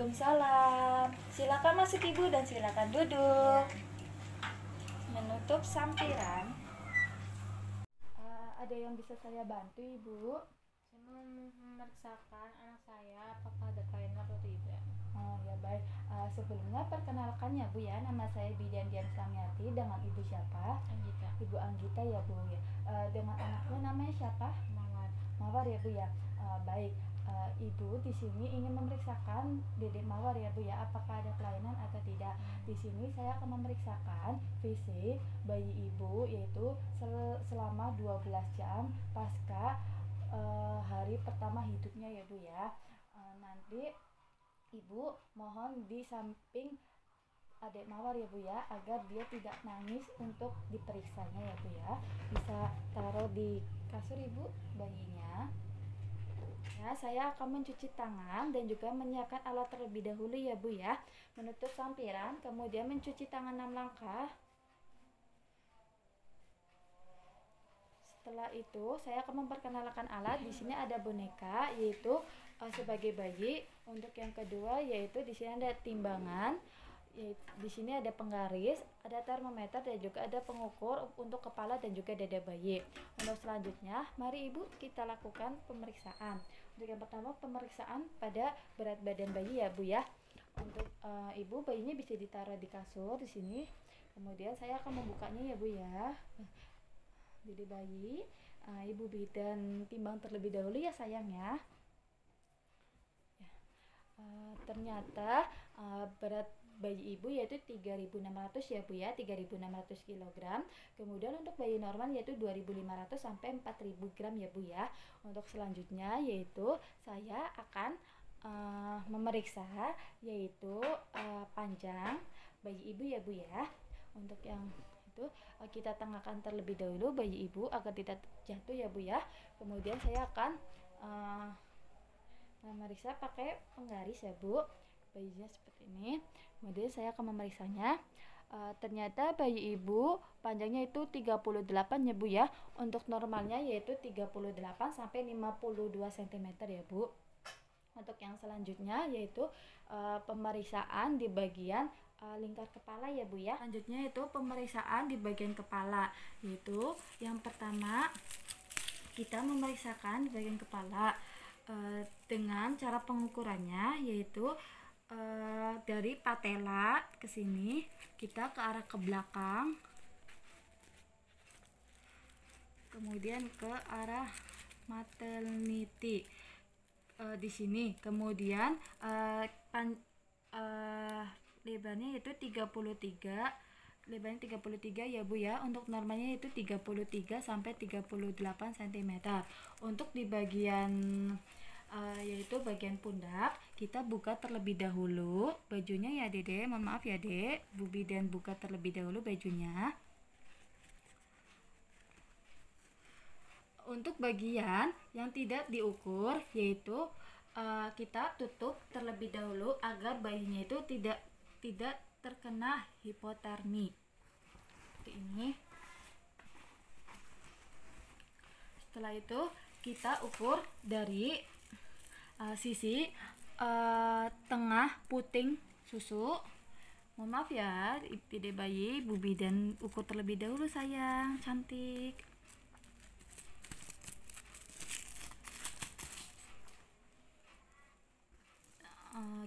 Waalaikumsalam. Silakan masuk Ibu dan silakan duduk. Menutup sampiran. Ada yang bisa saya bantu Ibu? Saya mau memeriksakan anak saya apakah ada kelainan atau tidak. Oh ya baik. Sebelumnya perkenalkan ya Bu ya. Nama saya Bidan Dian Samiati. Dengan Ibu siapa? Anggita. Ibu Anggita ya Bu ya. Dengan anaknya namanya siapa? Mawar. Mawar ya Bu ya. Baik. Ibu di sini ingin memeriksakan Dedek Mawar ya Bu ya, apakah ada kelainan atau tidak. Di sini saya akan memeriksakan fisik bayi Ibu yaitu selama 12 jam pasca hari pertama hidupnya ya Bu ya. Nanti Ibu mohon di samping adik Mawar ya Bu ya, agar dia tidak nangis untuk diperiksanya ya Bu ya. Bisa taruh di kasur Ibu bayinya. Ya, saya akan mencuci tangan dan juga menyiapkan alat terlebih dahulu ya Bu ya. Menutup sampiran, kemudian mencuci tangan 6 langkah. Setelah itu, saya akan memperkenalkan alat. Di sini ada boneka, yaitu sebagai bayi. Untuk yang kedua, yaitu di sini ada timbangan. Di sini ada penggaris, ada termometer dan juga ada pengukur untuk kepala dan juga dada bayi. Untuk selanjutnya, mari Ibu kita lakukan pemeriksaan. Untuk yang pertama, pemeriksaan pada berat badan bayi ya Bu ya. Untuk Ibu, bayinya bisa ditaruh di kasur di sini. Kemudian saya akan membukanya ya Bu ya. Jadi bayi, Ibu bidan timbang terlebih dahulu ya sayang ya. Ternyata berat bayi Ibu yaitu 3.600 ya Bu ya, 3.600 kg. Kemudian untuk bayi normal yaitu 2.500 sampai 4.000 gram ya Bu ya. Untuk selanjutnya yaitu saya akan memeriksa yaitu panjang bayi Ibu ya Bu ya. Untuk yang itu kita tengahkan terlebih dahulu bayi Ibu agar tidak jatuh ya Bu ya. Kemudian saya akan memeriksa pakai penggaris ya Bu, bayinya seperti ini. Kemudian saya akan memeriksanya. Ternyata bayi Ibu panjangnya itu 38 ya Bu ya. Untuk normalnya yaitu 38 sampai 52 cm ya Bu. Untuk yang selanjutnya yaitu pemeriksaan di bagian lingkar kepala ya Bu ya. Selanjutnya itu pemeriksaan di bagian kepala, yaitu yang pertama kita memeriksakan di bagian kepala dengan cara pengukurannya yaitu dari patella ke sini, kita ke arah ke belakang, kemudian ke arah maternity di sini, kemudian lebarnya itu 33 ya Bu ya. Untuk normalnya itu 33 sampai 38 cm. Untuk di bagian yaitu bagian pundak, kita buka terlebih dahulu bajunya ya Dede. Mohon maaf ya Dek, Bu bidan buka terlebih dahulu bajunya. Untuk bagian yang tidak diukur yaitu kita tutup terlebih dahulu agar bayinya itu tidak terkena hipotermi. Seperti ini. Setelah itu kita ukur dari sisi tengah puting susu. Mohon maaf ya Dede bayi, Bu bidan ukur terlebih dahulu sayang, cantik.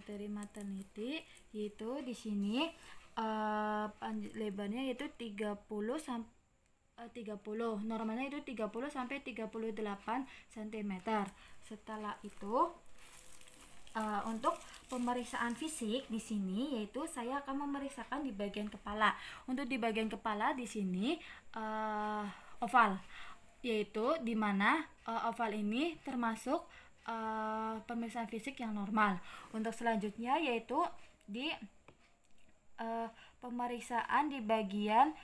Dari maternity yaitu di sini lebarnya yaitu 30 normalnya itu 30 sampai 38 cm. Setelah itu untuk pemeriksaan fisik di sini yaitu saya akan memeriksakan di bagian kepala. Untuk di bagian kepala di sini oval, yaitu di mana oval ini termasuk pemeriksaan fisik yang normal. Untuk selanjutnya yaitu di pemeriksaan di bagian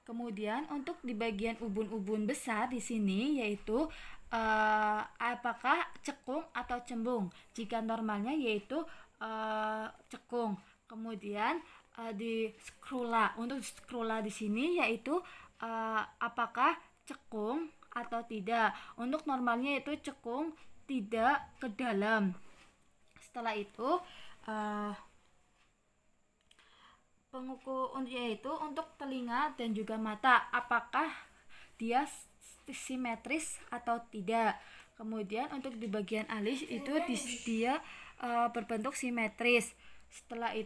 kemudian untuk di bagian ubun-ubun besar di sini yaitu apakah cekung atau cembung. Jika normalnya yaitu cekung. Kemudian di scrula, untuk scrula di sini yaitu apakah cekung atau tidak. Untuk normalnya itu cekung, tidak ke dalam. Setelah itu pengukur yaitu untuk telinga dan juga mata, apakah dia simetris atau tidak. Kemudian untuk di bagian alis itu dia berbentuk simetris. Setelah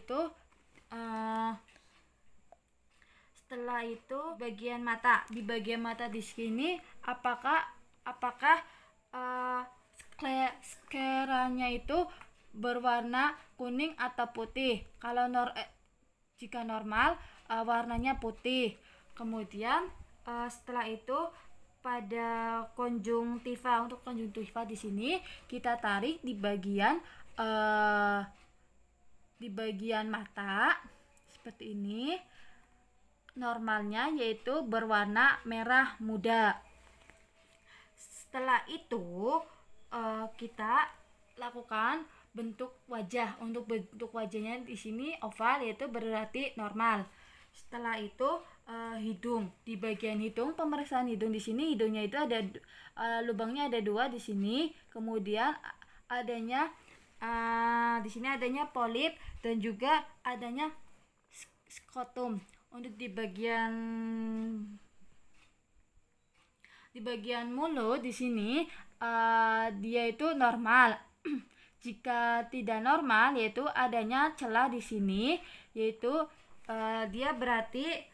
itu bagian mata, di bagian mata di sini apakah skleranya itu berwarna kuning atau putih. Kalau jika normal warnanya putih. Kemudian setelah itu pada konjungtiva, untuk konjungtiva di sini kita tarik di bagian mata seperti ini. Normalnya yaitu berwarna merah muda. Setelah itu kita lakukan bentuk wajah. Untuk bentuk wajahnya di sini oval, yaitu berarti normal. Setelah itu hidung, di bagian hidung, pemeriksaan hidung di sini, hidungnya itu ada lubangnya ada 2 di sini. Kemudian adanya di sini adanya polip dan juga adanya skrotum. Untuk di bagian mulut di sini dia itu normal. Jika tidak normal yaitu adanya celah di sini, yaitu dia berarti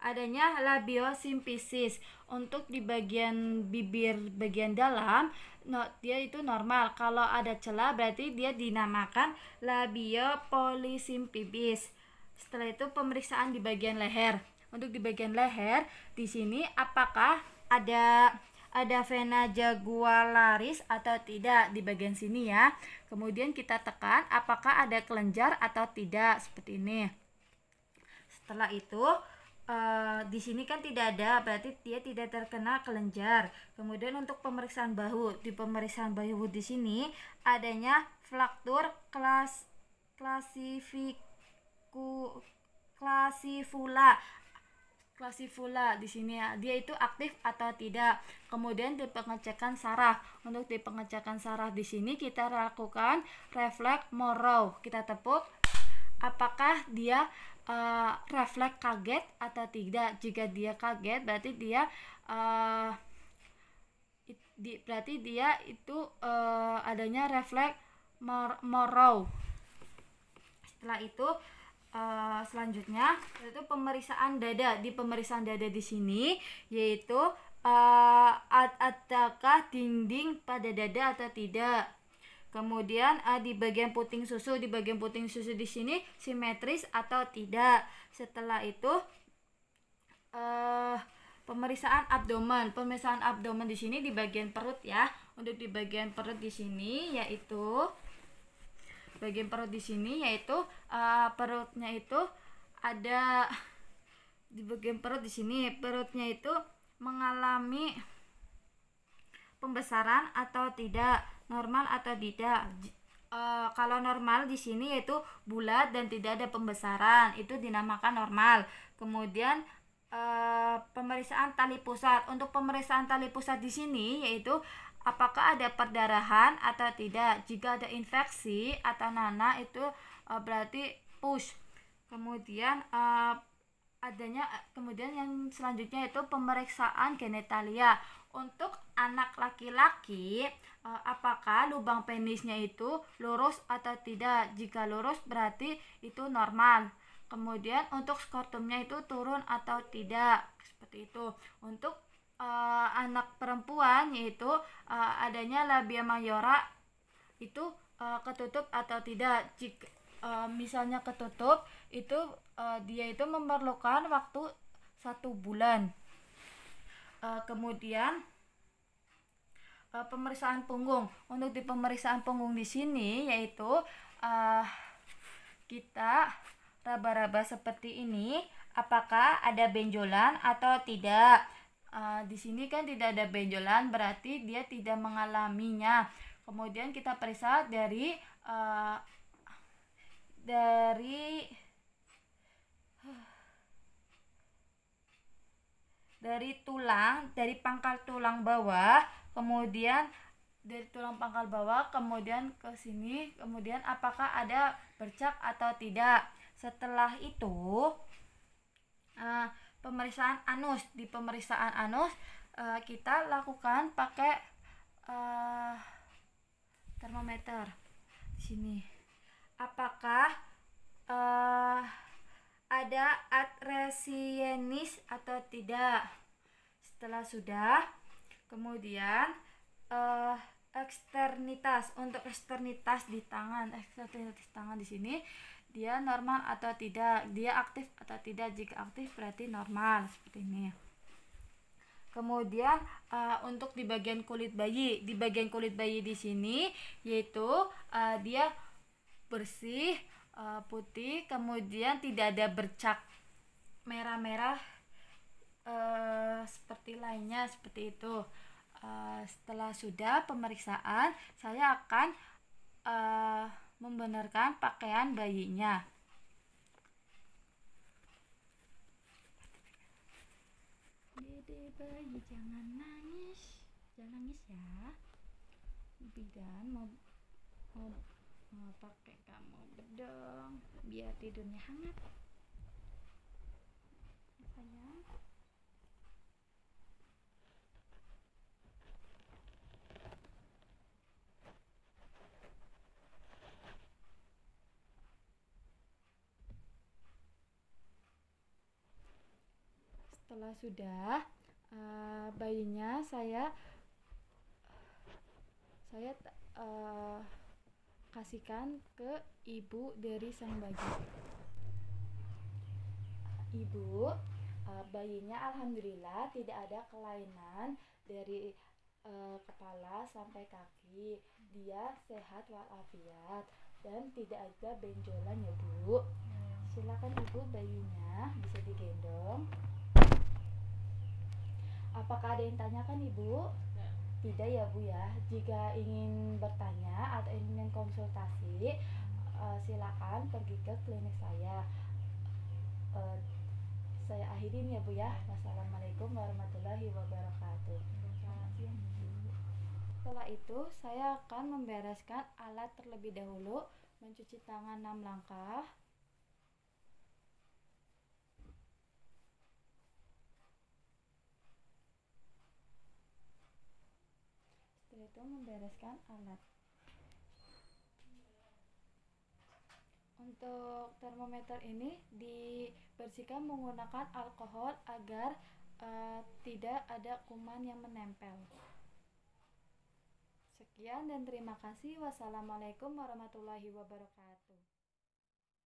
adanya labiosimpisis. Untuk di bagian bibir bagian dalam dia itu normal. Kalau ada celah berarti dia dinamakan labiopolisimpibis. Setelah itu pemeriksaan di bagian leher. Untuk di bagian leher di sini apakah ada vena jagualaris atau tidak di bagian sini ya. Kemudian kita tekan apakah ada kelenjar atau tidak, seperti ini. Setelah itu di sini kan tidak ada, berarti dia tidak terkena kelenjar. Kemudian untuk pemeriksaan bahu, di pemeriksaan bahu di sini adanya fraktur klasifula di sini ya, dia itu aktif atau tidak. Kemudian di pengecekan saraf, untuk di pengecekan saraf di sini kita lakukan refleks Morrow. Kita tepuk apakah dia refleks kaget atau tidak. Jika dia kaget berarti dia itu adanya refleks Morrow. Setelah itu selanjutnya yaitu pemeriksaan dada. Di pemeriksaan dada di sini yaitu adakah dinding pada dada atau tidak. Kemudian di bagian puting susu, di sini simetris atau tidak. Setelah itu pemeriksaan abdomen. Pemeriksaan abdomen di sini di bagian perut ya. Untuk di bagian perut di sini yaitu perutnya itu ada di bagian perut di sini, perutnya itu mengalami pembesaran atau tidak, normal atau tidak. Kalau normal di sini yaitu bulat dan tidak ada pembesaran, itu dinamakan normal. Kemudian pemeriksaan tali pusat. Untuk pemeriksaan tali pusat di sini yaitu apakah ada perdarahan atau tidak. Jika ada infeksi atau nanah itu berarti push. Kemudian yang selanjutnya itu pemeriksaan genitalia. Untuk anak laki-laki apakah lubang penisnya itu lurus atau tidak. Jika lurus berarti itu normal. Kemudian untuk skrotumnya itu turun atau tidak, seperti itu. Untuk anak perempuan yaitu adanya labia mayora itu ketutup atau tidak. Jika misalnya ketutup itu dia itu memerlukan waktu 1 bulan. Kemudian pemeriksaan punggung. Untuk di pemeriksaan punggung di sini yaitu kita raba-raba seperti ini, apakah ada benjolan atau tidak. Di sini kan tidak ada benjolan, berarti dia tidak mengalaminya. Kemudian kita periksa dari dari pangkal tulang bawah, kemudian dari tulang pangkal bawah kemudian ke sini, kemudian apakah ada bercak atau tidak. Setelah itu pemeriksaan anus. Di pemeriksaan anus kita lakukan pakai termometer di sini. Apakah ada adresienis atau tidak. Setelah sudah, kemudian eksternitas. Untuk eksternitas di tangan, di sini dia normal atau tidak, dia aktif atau tidak. Jika aktif berarti normal, seperti ini. Kemudian untuk di bagian kulit bayi, di sini yaitu dia bersih, putih, kemudian tidak ada bercak merah-merah seperti lainnya, seperti itu. Setelah sudah pemeriksaan, saya akan membenarkan pakaian bayinya. Dede bayi jangan nangis ya. Bidan mau pakai kamu bedong biar tidurnya hangat ya sayang. Setelah sudah bayinya saya kasihkan ke ibu dari sang bayi. Ibu, bayinya alhamdulillah tidak ada kelainan dari kepala sampai kaki. Dia sehat walafiat dan tidak ada benjolan ya Bu. Silakan ibu, bayinya bisa digendong. Apakah ada yang tanyakan ibu? Tidak ya Bu ya. Jika ingin bertanya atau ingin konsultasi, silakan pergi ke klinik saya. Saya akhirin ya Bu ya. Wassalamualaikum warahmatullahi wabarakatuh. Setelah itu saya akan membereskan alat terlebih dahulu, mencuci tangan 6 langkah. Setelah itu membereskan alat. Untuk termometer ini dibersihkan menggunakan alkohol agar tidak ada kuman yang menempel. Sekian dan terima kasih. Wassalamualaikum warahmatullahi wabarakatuh.